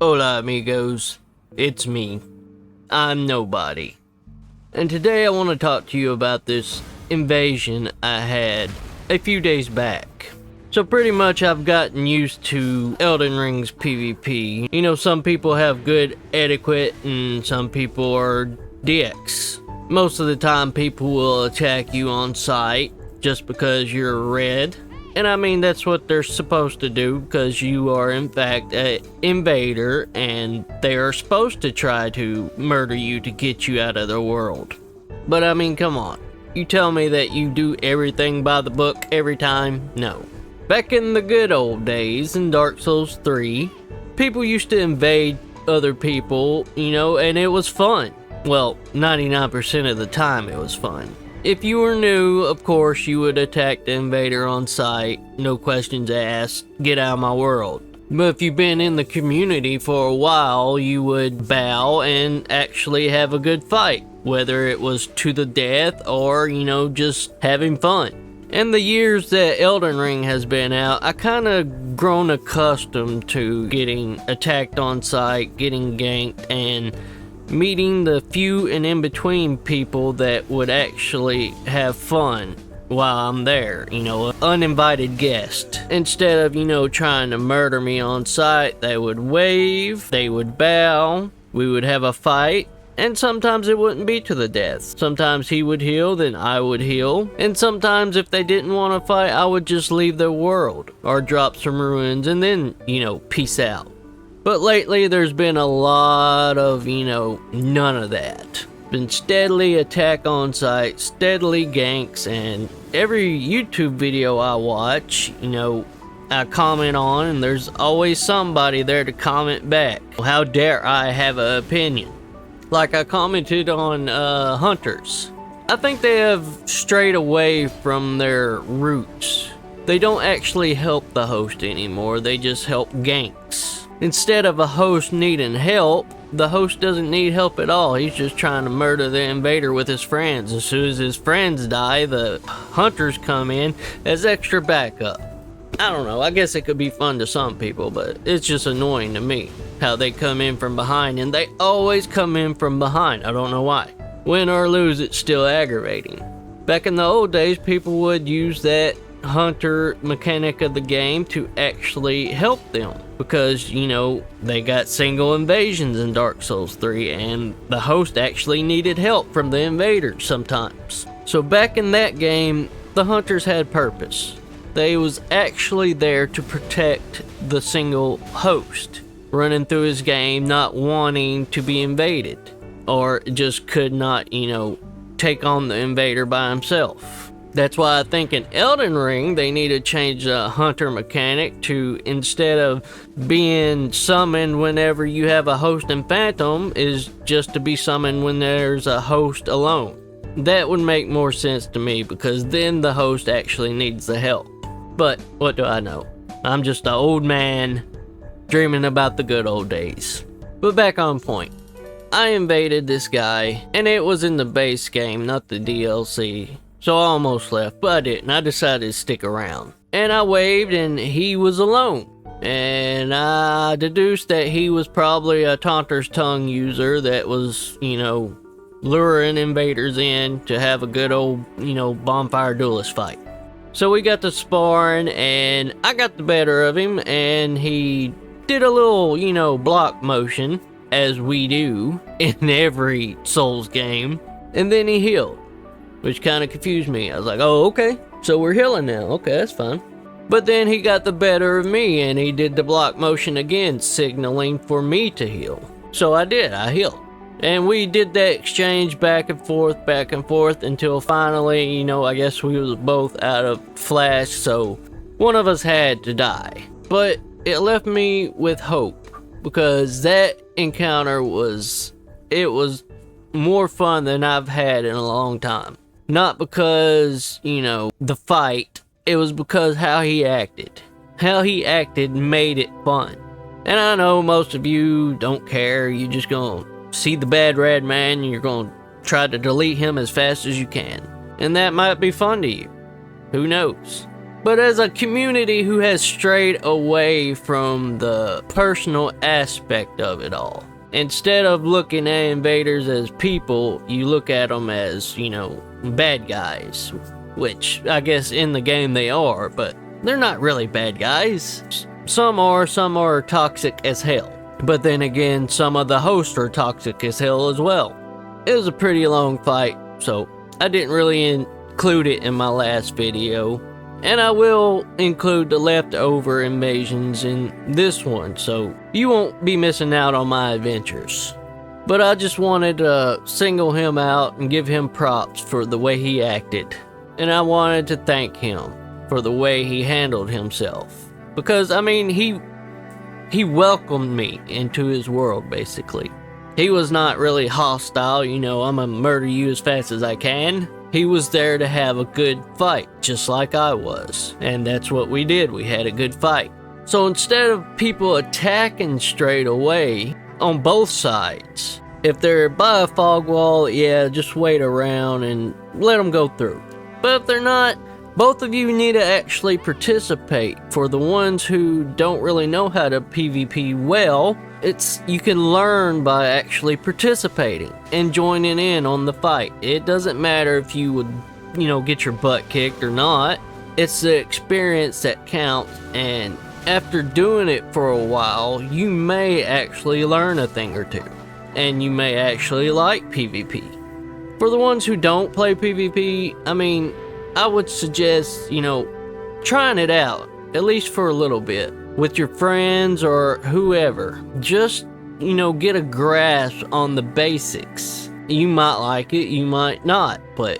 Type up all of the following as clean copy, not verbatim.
Hola amigos, it's me. I'm Nobody. And today I want to talk to you about this invasion I had a few days back. So pretty much I've gotten used to Elden Ring's PvP. You know, some people have good etiquette and some people are dicks. Most of the time people will attack you on sight just because you're red. And I mean, that's what they're supposed to do because you are in fact an invader and they are supposed to try to murder you to get you out of their world. But I mean, come on. You tell me that you do everything by the book every time? No. Back in the good old days in Dark Souls 3, people used to invade other people, you know, and it was fun. Well, 99% of the time it was fun. If you were new, of course, you would attack the invader on sight, no questions asked, get out of my world. But if you've been in the community for a while, you would bow and actually have a good fight, whether it was to the death or, you know, just having fun. In the years that Elden Ring has been out, I kind of grown accustomed to getting attacked on sight, getting ganked, and meeting the few and in between people that would actually have fun while I'm there, you know, an uninvited guest. Instead of, you know, trying to murder me on sight, they would wave, they would bow, we would have a fight, and sometimes it wouldn't be to the death. Sometimes he would heal, then I would heal, and sometimes if they didn't want to fight, I would just leave their world, or drop some ruins, and then, you know, peace out. But lately, there's been a lot of, you know, none of that. Been steadily attack on sight, steadily ganks, and every YouTube video I watch, you know, I comment on, and there's always somebody there to comment back. How dare I have an opinion? Like I commented on hunters. I think they have strayed away from their roots. They don't actually help the host anymore, they just help ganks. Instead of a host needing help, the host doesn't need help at all. He's just trying to murder the invader with his friends. As soon as his friends die, the hunters come in as extra backup. I don't know, I guess it could be fun to some people, but it's just annoying to me how they come in from behind, and they always come in from behind. I don't know why. Win or lose, it's still aggravating. Back in the old days, people would use that hunter mechanic of the game to actually help them because, you know, they got single invasions in Dark Souls 3 and the host actually needed help from the invaders sometimes. So back in that game, the hunters had purpose. They was actually there to protect the single host, running through his game not wanting to be invaded or just could not, you know, take on the invader by himself. That's why I think in Elden Ring, they need to change the hunter mechanic to, instead of being summoned whenever you have a host and phantom, is just to be summoned when there's a host alone. That would make more sense to me because then the host actually needs the help. But what do I know? I'm just an old man dreaming about the good old days. But back on point. I invaded this guy, and it was in the base game, not the DLC. So I almost left, but I didn't. I decided to stick around. And I waved and he was alone. And I deduced that he was probably a Taunter's Tongue user that was, you know, luring invaders in to have a good old, you know, bonfire duelist fight. So we got to sparring and I got the better of him and he did a little, you know, block motion, as we do in every Souls game. And then he healed, which kind of confused me. I was like, oh, okay, so we're healing now. Okay, that's fine. But then he got the better of me and he did the block motion again, signaling for me to heal. So I did, I healed. And we did that exchange back and forth until finally, you know, I guess we was both out of flash, so one of us had to die. But it left me with hope because that encounter was more fun than I've had in a long time. Not because, you know, the fight, it was because how he acted. How he acted made it fun. And I know most of you don't care, you just gonna see the bad red man and you're gonna try to delete him as fast as you can. And that might be fun to you. Who knows? But as a community who has strayed away from the personal aspect of it all, instead of looking at invaders as people, you look at them as, you know, bad guys. Which, I guess in the game they are, but they're not really bad guys. Some are toxic as hell. But then again, some of the hosts are toxic as hell as well. It was a pretty long fight, so I didn't really include it in my last video. And I will include the leftover invasions in this one, so you won't be missing out on my adventures. But I just wanted to single him out and give him props for the way he acted. And I wanted to thank him for the way he handled himself. Because, I mean, he welcomed me into his world, basically. He was not really hostile, you know, I'm gonna murder you as fast as I can. He was there to have a good fight, just like I was. And that's what we did, we had a good fight. So instead of people attacking straight away, on both sides, if they're by a fog wall, yeah, just wait around and let them go through. But if they're not, both of you need to actually participate. For the ones who don't really know how to PvP well, you can learn by actually participating and joining in on the fight. It doesn't matter if you would, you know, get your butt kicked or not. It's the experience that counts, and after doing it for a while, you may actually learn a thing or two, and you may actually like PvP. For the ones who don't play PvP, I mean, I would suggest, you know, trying it out, at least for a little bit, with your friends or whoever. Just, you know, get a grasp on the basics. You might like it, you might not, but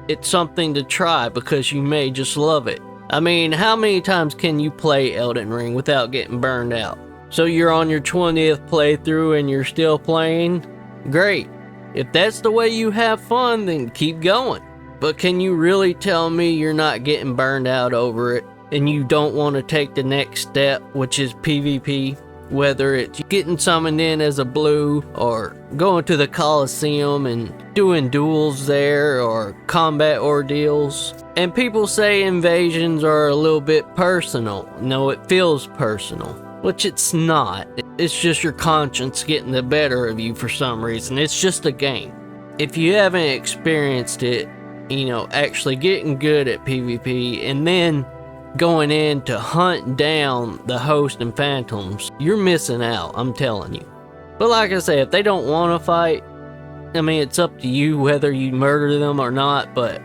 it's something to try because you may just love it. I mean, how many times can you play Elden Ring without getting burned out? So you're on your 20th playthrough and you're still playing? Great. If that's the way you have fun, then keep going. But can you really tell me you're not getting burned out over it and you don't want to take the next step, which is PvP? Whether it's getting summoned in as a blue or going to the Coliseum and doing duels there or combat ordeals. And people say invasions are a little bit personal. No, it feels personal, which it's not. It's just your conscience getting the better of you for some reason. It's just a game. If you haven't experienced it, you know, actually getting good at PvP and then going in to hunt down the host and phantoms, you're missing out, I'm telling you. But like I say, if they don't want to fight, I mean, it's up to you whether you murder them or not, but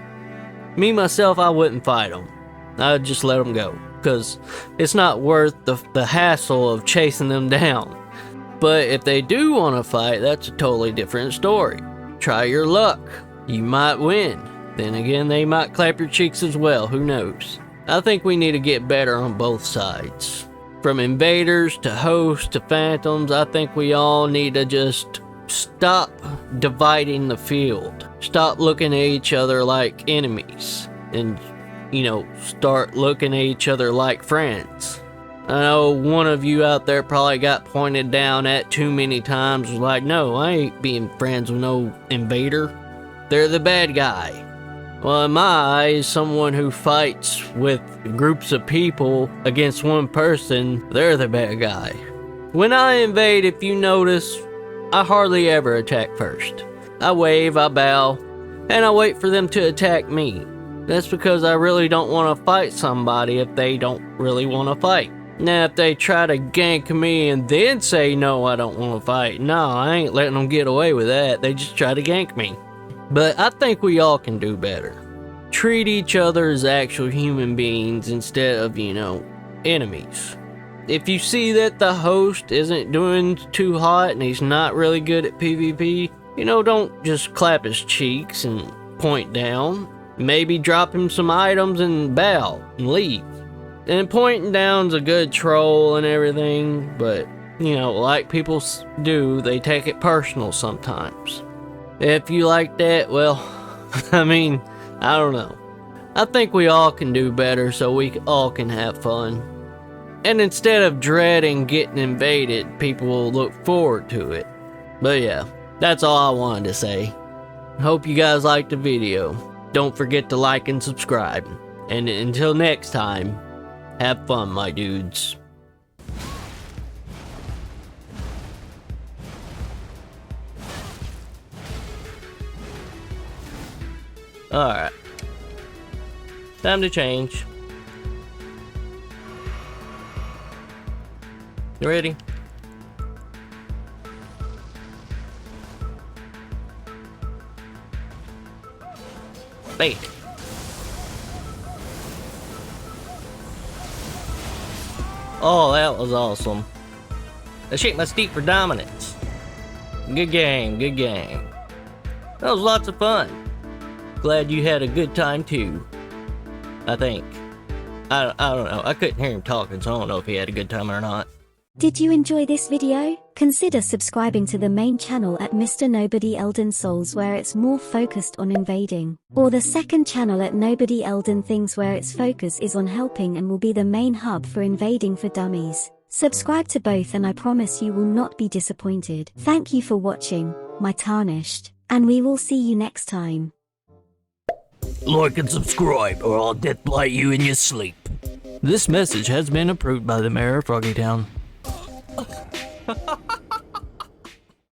me, myself, I wouldn't fight them. I'd just let them go, because it's not worth the hassle of chasing them down. But if they do want to fight, that's a totally different story. Try your luck. You might win. Then again, they might clap your cheeks as well, who knows. I think we need to get better on both sides. From invaders to hosts to phantoms, I think we all need to just stop dividing the field. Stop looking at each other like enemies and, you know, start looking at each other like friends. I know one of you out there probably got pointed down at too many times, was like, no, I ain't being friends with no invader. They're the bad guy. Well, in my eyes, someone who fights with groups of people against one person, they're the bad guy. When I invade, if you notice, I hardly ever attack first. I wave, I bow, and I wait for them to attack me. That's because I really don't want to fight somebody if they don't really want to fight. Now, if they try to gank me and then say, no, I don't want to fight, no, I ain't letting them get away with that. They just try to gank me. But I think we all can do better. Treat each other as actual human beings instead of, you know, enemies. If you see that the host isn't doing too hot and he's not really good at PvP, you know, don't just clap his cheeks and point down. Maybe drop him some items and bow and leave. And pointing down's a good troll and everything, but, you know, like people do, they take it personal sometimes. If you like that, well, I mean, I don't know. I think we all can do better so we all can have fun. And instead of dreading getting invaded, people will look forward to it. But yeah, that's all I wanted to say. Hope you guys liked the video. Don't forget to like and subscribe. And until next time, have fun, my dudes. Alright. Time to change. You ready? Bait. Oh, that was awesome. I shake my steep for dominance. Good game, good game. That was lots of fun. Glad you had a good time too. I think. I don't know. I couldn't hear him talking, so I don't know if he had a good time or not. Did you enjoy this video? Consider subscribing to the main channel at Mr. Nobody Elden Souls, where it's more focused on invading, or the second channel at Nobody Elden Things, where its focus is on helping and will be the main hub for invading for dummies. Subscribe to both and I promise you will not be disappointed. Thank you for watching, my tarnished, and we will see you next time. Like and subscribe or I'll deathblight you in your sleep. This message has been approved by the mayor of Froggytown.